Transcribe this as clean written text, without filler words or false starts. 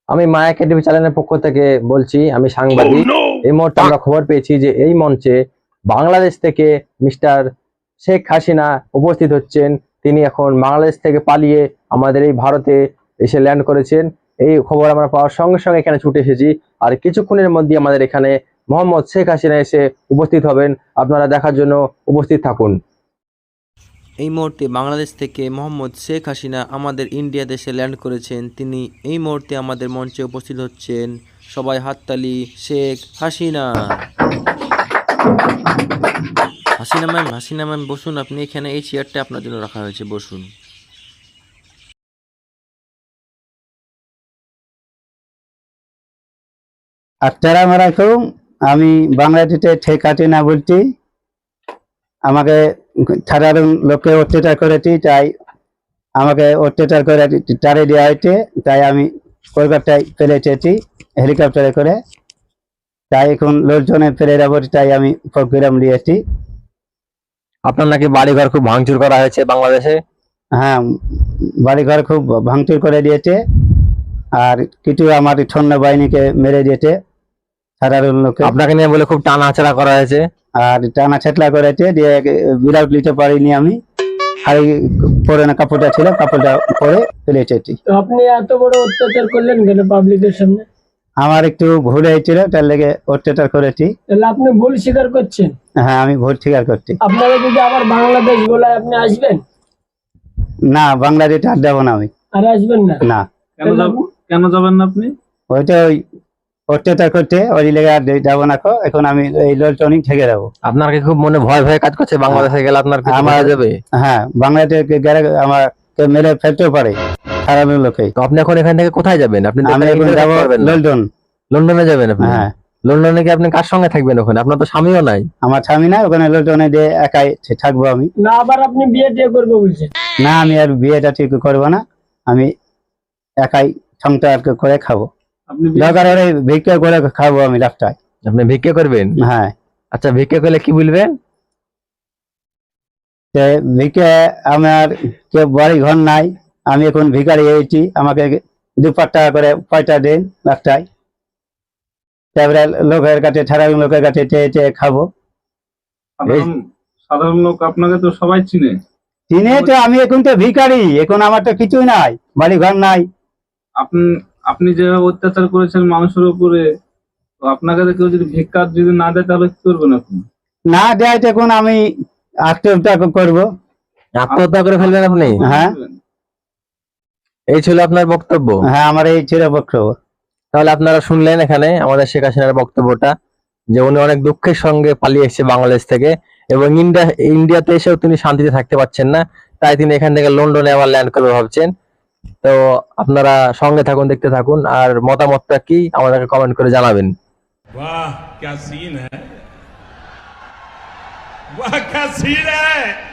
আমি মায়া টিভি চ্যানেলের পক্ষ থেকে বলছি, আমি সাংবাদিক। এই মুহূর্তে আমরা খবর পেয়েছি যে এই মঞ্চে বাংলাদেশ থেকে মিস্টার শেখ হাসিনা উপস্থিত হচ্ছেন। তিনি এখন বাংলাদেশ থেকে পালিয়ে আমাদের এই ভারতে এসে ল্যান্ড করেছেন। এই খবর আমরা পাওয়ার সঙ্গে সঙ্গে এখানে ছুটে এসেছি। আর কিছুক্ষণের মধ্যে আমাদের এখানে মোহাম্মদ শেখ হাসিনা এসে উপস্থিত হবেন। আপনারা দেখার জন্য উপস্থিত থাকুন। এই মুহূর্তে বাংলাদেশ থেকে মোহাম্মদ শেখ হাসিনা আমাদের ইন্ডিয়া দেশে ল্যান্ড করেছেন। তিনি এই মুহূর্তে আমাদের মঞ্চে উপস্থিত হচ্ছেন। সবাই হাততালি। শেখ হাসিনা, হাসিনা ম্যাম বসুন। আপনি এখানে এই চেয়ারটা আপনার জন্য রাখা হয়েছে, বসুন। আসসালামু আলাইকুম। আমি বাংলাদেশে শেখ হাসিনা বলছি। আমাকে সাধারণ লোককে অত্যাচার করেছি, তাই আমাকে অত্যাচার করে তাড়িয়ে দেওয়া হয়েছে। তাই আমি কলকাতায় ফেলে এসেছি হেলিকপ্টারে করে। তাই এখন লোকজনে ফেলে যাবো, তাই আমি প্রোগ্রাম নিয়েছি। আপনার নাকি বাড়িঘর খুব ভাঙচুর করা হয়েছে বাংলাদেশে? হ্যাঁ, বাড়িঘর খুব ভাঙচুর করে দিয়েছে, আর কিছু আমার সৈন্য বাহিনীকে মেরে দিয়েছে সাধারণ লোকে। আপনাকে নিয়ে বলে খুব টানাছাড়া করা হয়েছে আর টানা ছেটলা করেছে, দিয়ে বিরাট নিতে পারিনি আমি। আর পরে না কাপড়টা ছিল, কাপড়টা পরে ফেলে এসেছি। তো আপনি এত বড় অত্যাচার করলেন কেন পাবলিকের সামনে? আমার একটু ভুল হয়েছিল, তার লেগে অত্যাচার করেছি। তাহলে আপনি ভুল স্বীকার করছেন? হ্যাঁ, আমি ভুল স্বীকার করছি। আপনারা যদি আবার বাংলাদেশ বলায় আপনি আসবেন? না, বাংলাদেশে আর যাবো না আমি। আর আসবেন না? না। কেন যাবেন না আপনি? ওইটা ওই অত্যাচার করতে, ওই লেগে আর যাবো না। এখন আমি এই লোকজনই থেকে যাবো। আপনার কি খুব মনে ভয় ভয় কাজ করছে? বাংলাদেশে গেলে আপনার কিছু মারা যাবে? হ্যাঁ, বাংলাদেশে গেলে আমাকে মেরে ফেলতেও পারে সাধারণ লোকে। তো আপনি এখন এখান থেকে কোথায় যাবেন? আপনি আমি এখন যাবো লন্ডন। লন্ডনে যাবেন আপনি? হ্যাঁ। লন্ডনে কি আপনি কার সঙ্গে থাকবেন ওখানে? আপনার তো স্বামীও নাই। আমার স্বামী না, ওখানে লন্ডনে দিয়ে একাই থাকবো আমি। না আবার আপনি বিয়ে টিয়ে করবো বলছেন? না, আমি আর বিয়েটা ঠিক করবো না। আমি একাই সংসার করে খাবো। আপনি দরকার হলে ভিক্ষা করে খাবো আমি রাস্তায়। আপনি ভিক্ষা করবেন? হ্যাঁ। আচ্ছা, ভিক্ষা করলে কি বলবেন? ভিক্ষা, আমার কেউ বাড়ি ঘর নাই, আমি এখন ভিখারি হয়েছি। আমাকে 2-5 টাকা করে পয়সা দেন রাস্তায়। তারপরে লোকের কাছে, সাধারণ লোকের কাছে চেয়ে চেয়ে খাবো। সাধারণ লোক আপনাকে তো সবাই চিনে। চিনে তো, আমি এখন তো ভিখারি, এখন আমার তো কিছুই নাই, বাড়ি ঘর নাই। আপনি যে অত্যাচার করেছেন মানুষের উপরে, তো আপনাকে কেউ যদি ভিক্ষা যদি না দেয় তাহলে কি করবেন আপনি? না দেয় তখন আমি আত্মহত্যা করবো। আত্মহত্যা করে ফেলবেন আপনি? হ্যাঁ। এই ছিল আপনার বক্তব্য? হ্যাঁ, আমার এই ছিল বক্তব্য। তাহলে আপনারা শুনলেন এখানে আমাদের শেখ হাসিনার বক্তব্যটা, যে উনি অনেক দুঃখের সঙ্গে পালিয়ে এসেছে বাংলাদেশ থেকে, এবং ইন্ডিয়াতে এসেও তিনি শান্তিতে থাকতে পারছেন না। তাই তিনি এখান থেকে লন্ডনে আবার ল্যান্ড করবে ভাবছেন। তো আপনারা সঙ্গে থাকুন, দেখতে থাকুন, আর মতামতটা কি আমাদেরকে কমেন্ট করে জানাবেন। वाह क्या सीन है, वाह क्या सीन है।